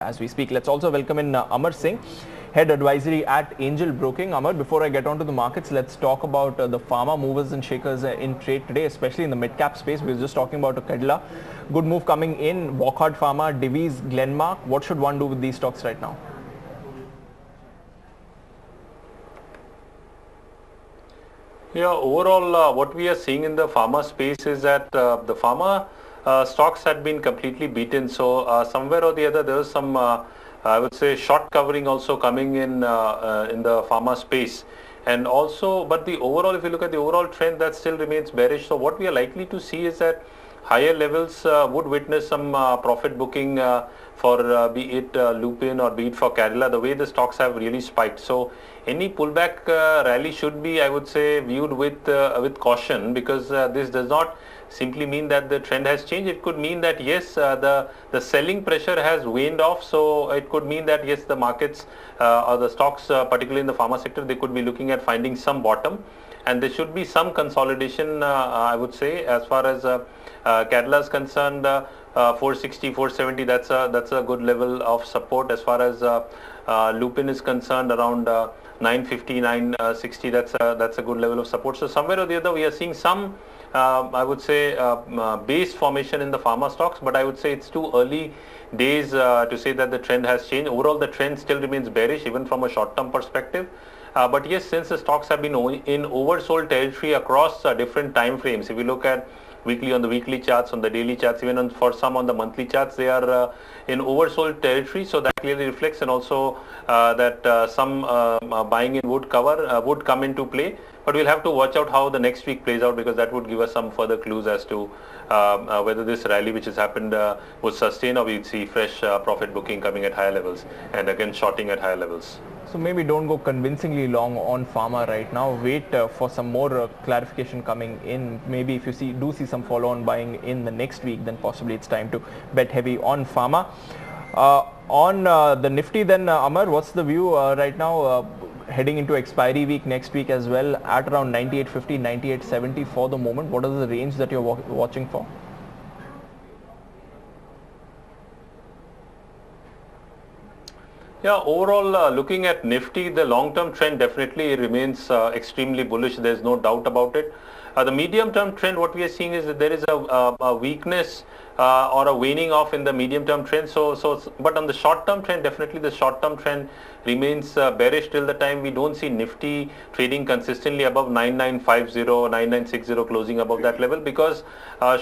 as we speak. Let's also welcome in Amar Singh, Head Advisory at Angel Broking. Amar, before I get on to the markets, let's talk about the pharma movers and shakers in trade today, especially in the mid-cap space. We were just talking about Ksariya. Good move coming in. Wockhardt Pharma, Divi's, Glenmark. What should one do with these stocks right now? Yeah, overall, what we are seeing in the pharma space is that the pharma stocks had been completely beaten. So somewhere or the other, there was some, I would say, short covering also coming in the pharma space. And also, but the overall, if you look at the overall trend, that still remains bearish. So what we are likely to see is that higher levels would witness some profit booking for be it Lupin or be it for Ksariya, the way the stocks have really spiked. So any pullback rally should be, I would say, viewed with caution, because this does not simply mean that the trend has changed. It could mean that yes, the selling pressure has waned off. So it could mean that yes, the markets or the stocks, particularly in the pharma sector, they could be looking at finding some bottom. And there should be some consolidation, I would say, as far as Ksariya is concerned. 460, 470, that's a good level of support. As far as Lupin is concerned, around 950, 960, that's a good level of support. So somewhere or the other, we are seeing some, I would say, base formation in the pharma stocks, but I would say it's too early days to say that the trend has changed. Overall, the trend still remains bearish, even from a short-term perspective. But yes, since the stocks have been in oversold territory across different time frames, if you look at weekly, on the weekly charts, on the daily charts, even for some on the monthly charts, they are in oversold territory. So that clearly reflects, and also that some buying in would come into play. But we'll have to watch out how the next week plays out, because that would give us some further clues as to whether this rally which has happened would sustain, or we'd see fresh profit booking coming at higher levels, and again shorting at higher levels. So maybe don't go convincingly long on pharma right now. Wait for some more clarification coming in. Maybe if you do see some follow-on buying in the next week, then possibly it's time to bet heavy on pharma. On the Nifty then, Amar, what's the view right now? Heading into expiry week next week as well, at around 9850, 9870 for the moment. What is the range that you're watching for? Yeah, overall, looking at Nifty, the long-term trend definitely remains extremely bullish. There's no doubt about it. The medium-term trend, what we are seeing is that there is a weakness or a waning off in the medium-term trend. But on the short-term trend, definitely the short-term trend remains bearish till the time we don't see Nifty trading consistently above 9950, 9960, closing above that level. Because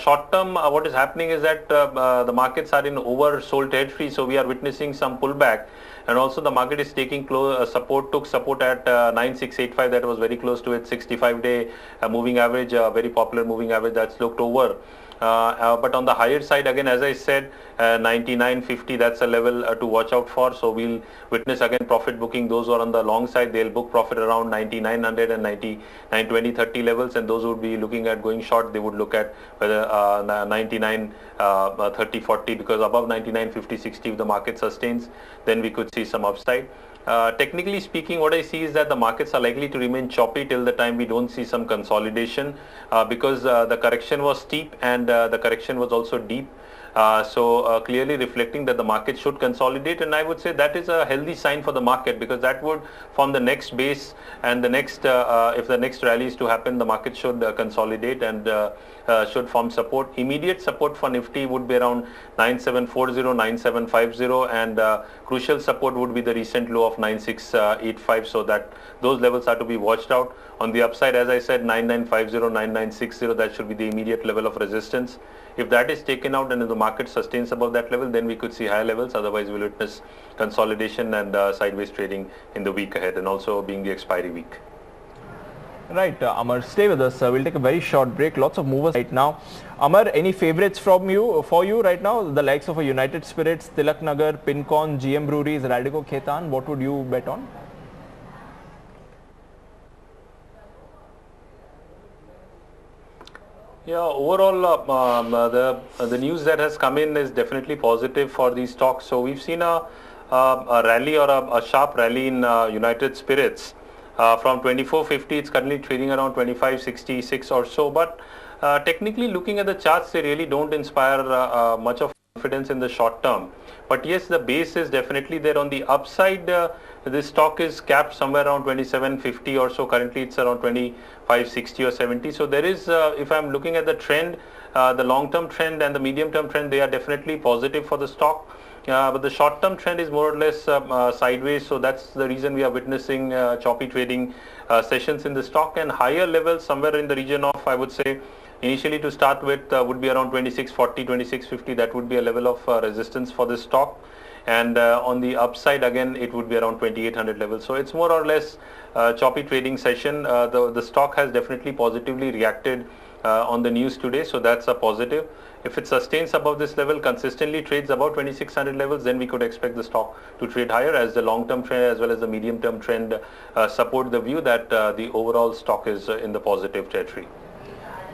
short-term, what is happening is that the markets are in oversold territory. So we are witnessing some pullback. And also the market is taking support at 9685. That was very close to its 65-day moving average, very popular moving average that's looked over. But on the higher side, again, as I said, 9950, that's a level to watch out for. So we'll witness again profit booking. Those who are on the long side, they'll book profit around 9900 and 9920, 30 levels. And those who would be looking at going short, they would look at whether 99 30, 40, because above 99, 50, 60, if the market sustains, then we could see some upside. Technically speaking, what I see is that the markets are likely to remain choppy till the time we don't see some consolidation, because the correction was steep and the correction was also deep. So clearly reflecting that the market should consolidate, and I would say that is a healthy sign for the market, because that would form the next base, and the next if the next rally is to happen, the market should consolidate and should form support. Immediate support for Nifty would be around 9740, 9750, and crucial support would be the recent low of 9685. So that those levels are to be watched out. On the upside, as I said, 9950, 9960, that should be the immediate level of resistance. If that is taken out and if the market sustains above that level, then we could see higher levels. Otherwise, we'll witness consolidation and sideways trading in the week ahead, and also being the expiry week. Right, Amar, stay with us. We'll take a very short break. Lots of movers right now. Amar, any favorites for you right now? The likes of a United Spirits, Tilak Nagar, Pincon, GM Breweries, Radico Khaitan. What would you bet on? Yeah, overall, the news that has come in is definitely positive for these stocks. So we've seen a rally, or a sharp rally in United Spirits. From 2450, it's currently trading around 2566 or so. But technically, looking at the charts, they really don't inspire much of confidence in the short term. But yes, the base is definitely there. On the upside, this stock is capped somewhere around 27.50 or so. Currently it's around 25.60 or 70. So there is, if I'm looking at the trend, the long-term trend and the medium-term trend, they are definitely positive for the stock. But the short-term trend is more or less sideways, so that's the reason we are witnessing choppy trading sessions in the stock, and higher levels somewhere in the region of, I would say, initially to start with would be around 26.40, 26.50. That would be a level of resistance for this stock, and on the upside again it would be around 2800 levels. So it's more or less choppy trading session. The stock has definitely positively reacted on the news today, so that's a positive. If it sustains above this level, consistently trades above 2600 levels, then we could expect the stock to trade higher, as the long-term trend as well as the medium-term trend support the view that the overall stock is in the positive territory.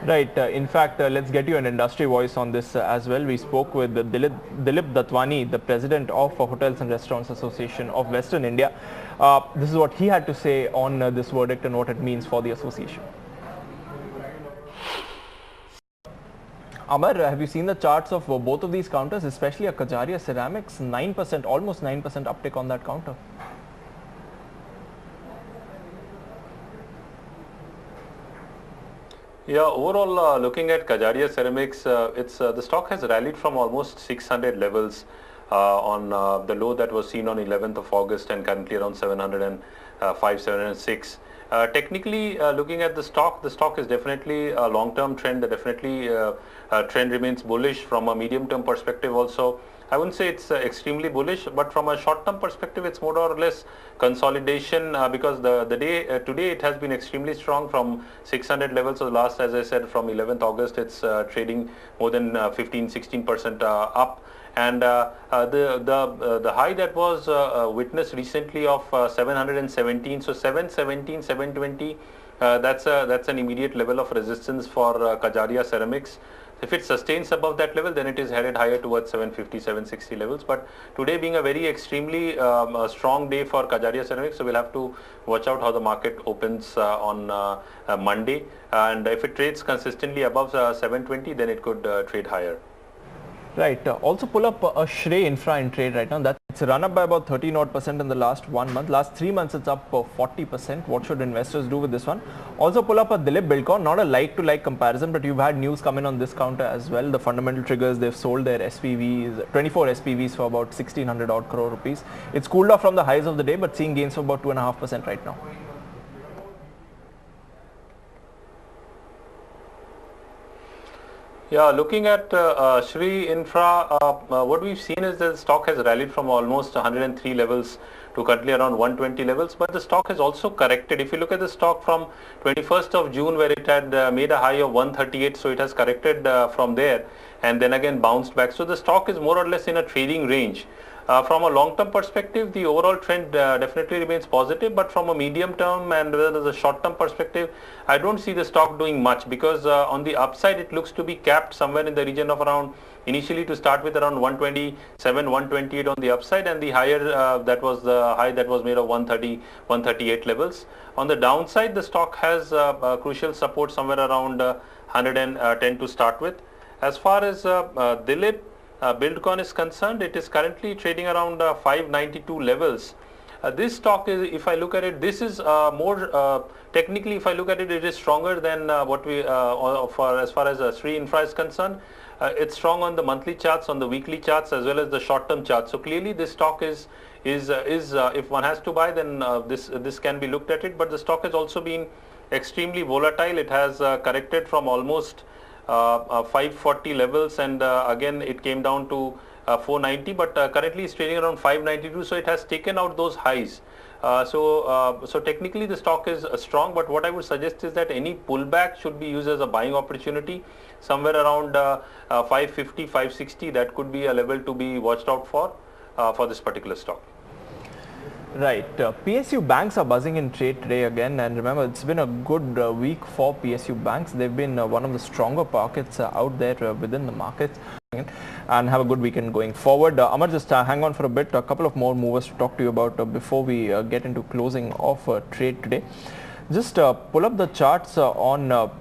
Right. In fact, let's get you an industry voice on this as well. We spoke with Dilip Datwani, the president of Hotels and Restaurants Association of Western India. This is what he had to say on this verdict and what it means for the association. Amar, have you seen the charts of both of these counters, especially a Ksariya Ceramics? 9%, almost 9% uptick on that counter. Yeah, overall, looking at Ksariya Ceramics, the stock has rallied from almost 600 levels on the low that was seen on 11th of August and currently around 705, 706. Technically, looking at the stock is definitely a long-term trend. Definitely, trend remains bullish. From a medium-term perspective also, I wouldn't say it's extremely bullish, but from a short-term perspective, it's more or less consolidation because the day today it has been extremely strong from 600 levels. So last, as I said, from 11th August, it's trading more than 15-16% up. And the high that was witnessed recently of 717, so 717, 720, that's an immediate level of resistance for Ksariya Ceramics. If it sustains above that level, then it is headed higher towards 750, 760 levels. But today being a very extremely strong day for Ksariya Ceramics, so we'll have to watch out how the market opens on Monday. And if it trades consistently above 720, then it could trade higher. Right. Also pull up a Shrey Infra in trade right now. That's run up by about 13% in the last 1 month. Last 3 months it's up 40%. What should investors do with this one? Also pull up a Dilip Buildcon, not a like-to-like comparison, but you've had news come in on this counter as well. The fundamental triggers, they've sold their SPVs, 24 SPVs for about 1600 odd crore rupees. It's cooled off from the highs of the day, but seeing gains of about 2.5% right now. Yeah, looking at Shrey Infra, what we've seen is that the stock has rallied from almost 103 levels to currently around 120 levels, but the stock has also corrected. If you look at the stock from 21st of June, where it had made a high of 138, so it has corrected from there and then again bounced back. So the stock is more or less in a trading range. From a long-term perspective, the overall trend definitely remains positive, but from a medium-term and the short-term perspective, I don't see the stock doing much because on the upside, it looks to be capped somewhere in the region of around, initially to start with, around 127, 128 on the upside, and the higher that was the high that was made of 130, 138 levels. On the downside, the stock has crucial support somewhere around 110 to start with. As far as Dilip Buildcon is concerned, it is currently trading around 592 levels. This stock is, if I look at it, this is more technically, if I look at it, it is stronger than what we as far as Shrey Infra is concerned. It's strong on the monthly charts, on the weekly charts, as well as the short-term charts. So clearly, this stock is if one has to buy, then this can be looked at it. But the stock has also been extremely volatile. It has corrected from almost 540 levels, and again it came down to 490, but currently it's trading around 592, so it has taken out those highs. So technically the stock is strong, but what I would suggest is that any pullback should be used as a buying opportunity somewhere around 550, 560. That could be a level to be watched out for this particular stock. Right. PSU banks are buzzing in trade today again, and remember, it's been a good week for PSU banks. They've been one of the stronger pockets out there within the markets, and have a good weekend going forward. Amar, just hang on for a bit. A couple of more movers to talk to you about before we get into closing of trade today. Just pull up the charts on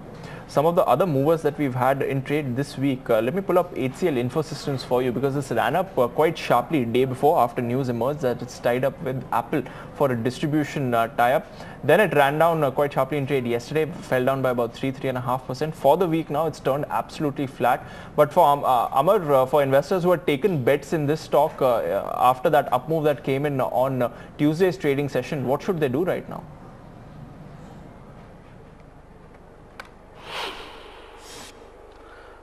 some of the other movers that we've had in trade this week. Let me pull up HCL Infosystems for you because this ran up quite sharply day before after news emerged that it's tied up with Apple for a distribution tie-up. Then it ran down quite sharply in trade yesterday, fell down by about 3.5%. For the week now, it's turned absolutely flat. But for Amar, for investors who had taken bets in this stock after that up move that came in on Tuesday's trading session, what should they do right now?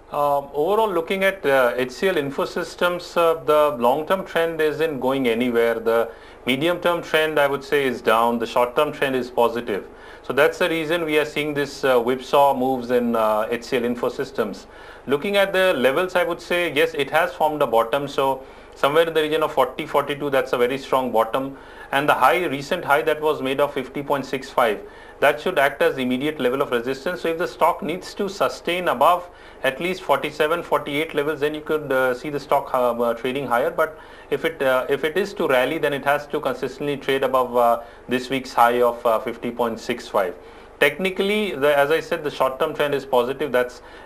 Overall, looking at HCL Infosystems, the long-term trend isn't going anywhere. The medium-term trend, I would say, is down. The short-term trend is positive. So that's the reason we are seeing this whipsaw moves in HCL Infosystems. Looking at the levels, I would say, yes, it has formed a bottom. So somewhere in the region of 40, 42, that's a very strong bottom. And the high, recent high that was made of 50.65, that should act as the immediate level of resistance. So if the stock needs to sustain above at least 47, 48 levels, then you could see the stock trading higher. But if it is to rally, then it has to consistently trade above this week's high of 50.65. Technically, as I said, the short-term trend is positive.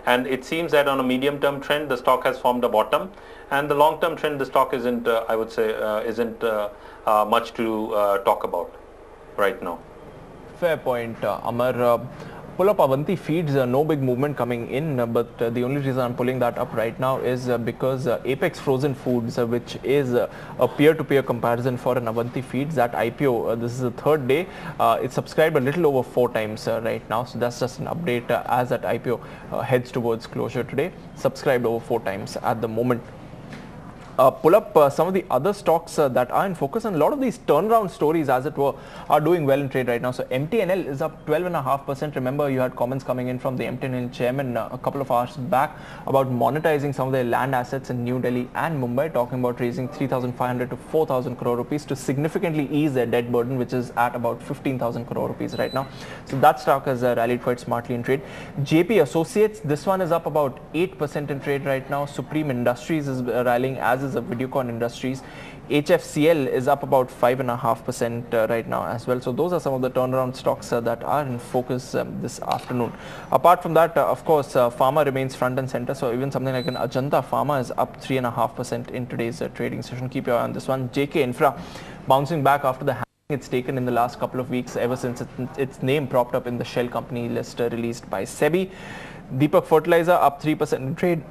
And it seems that on a medium-term trend, the stock has formed a bottom, and the long-term trend, the stock isn't. I would say isn't much to talk about right now. Fair point, Amar. Pull up Avanti Feeds, no big movement coming in, but the only reason I'm pulling that up right now is because Apex Frozen Foods, which is a peer-to-peer comparison for an Avanti Feeds, that IPO, this is the third day, it's subscribed a little over 4 times right now, so that's just an update as that IPO heads towards closure today, subscribed over 4 times at the moment. Pull up some of the other stocks that are in focus, and a lot of these turnaround stories, as it were, are doing well in trade right now. So MTNL is up 12.5%. Remember, you had comments coming in from the MTNL chairman a couple of hours back about monetizing some of their land assets in New Delhi and Mumbai, talking about raising 3,500 to 4,000 crore rupees to significantly ease their debt burden, which is at about 15,000 crore rupees right now. So that stock has rallied quite smartly in trade. JP Associates, this one is up about 8% in trade right now. Supreme Industries is rallying, as is Videocon Industries. HFCL is up about 5.5% right now as well. So those are some of the turnaround stocks that are in focus this afternoon. Apart from that, of course, pharma remains front and center. So even something like an Ajanta Pharma is up 3.5% in today's trading session. Keep your eye on this one. JK Infra bouncing back after the it's taken in the last couple of weeks, ever since its name propped up in the shell company list released by SEBI. Deepak Fertilizer up 3% in trade.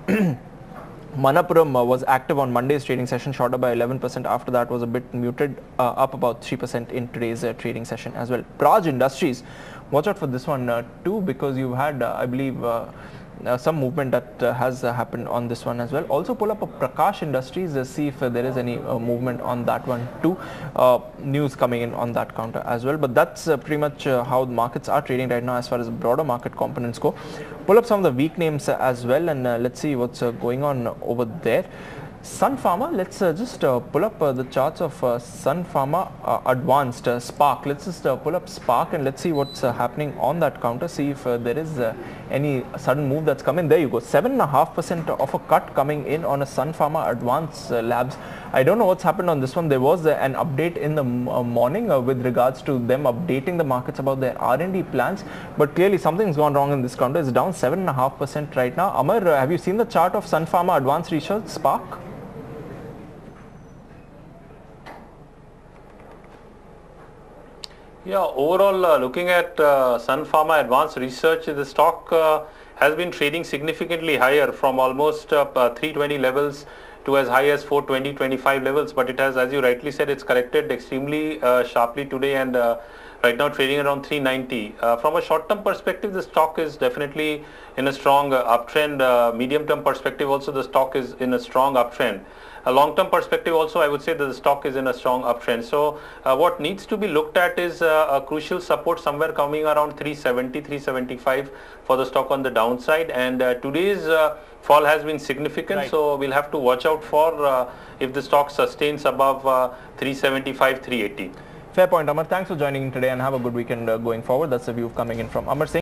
Manappuram was active on Monday's trading session, shot up by 11%. After that was a bit muted, up about 3% in today's trading session as well. Praj Industries, watch out for this one too, because you had, I believe, some movement that has happened on this one as well. Also pull up a Prakash Industries, see if there is any movement on that one too. News coming in on that counter as well. But that's pretty much how the markets are trading right now as far as broader market components go. Pull up some of the weak names as well, and let's see what's going on over there. Sun Pharma, let's just pull up the charts of Sun Pharma Advanced Spark. Let's just pull up Spark and let's see what's happening on that counter. See if there is any sudden move that's coming. There you go, 7.5% of a cut coming in on a Sun Pharma Advanced Labs. I don't know what's happened on this one. There was an update in the morning with regards to them updating the markets about their R&D plans, but clearly something's gone wrong in this counter. It's down 7.5% right now. Amar, have you seen the chart of Sun Pharma Advanced Research, Spark? Yeah, overall, looking at Sun Pharma Advanced Research, the stock has been trading significantly higher from almost 320 levels to as high as 420, 25 levels. But it has, as you rightly said, it's corrected extremely sharply today, and right now trading around 390. From a short-term perspective, the stock is definitely in a strong uptrend. Medium-term perspective also, the stock is in a strong uptrend. A long-term perspective also, I would say that the stock is in a strong uptrend. So what needs to be looked at is a crucial support somewhere coming around 370, 375 for the stock on the downside. And today's fall has been significant. Right. So we'll have to watch out for if the stock sustains above 375, 380. Fair point, Amar. Thanks for joining in today and have a good weekend going forward. That's the view coming in from Amar Singh.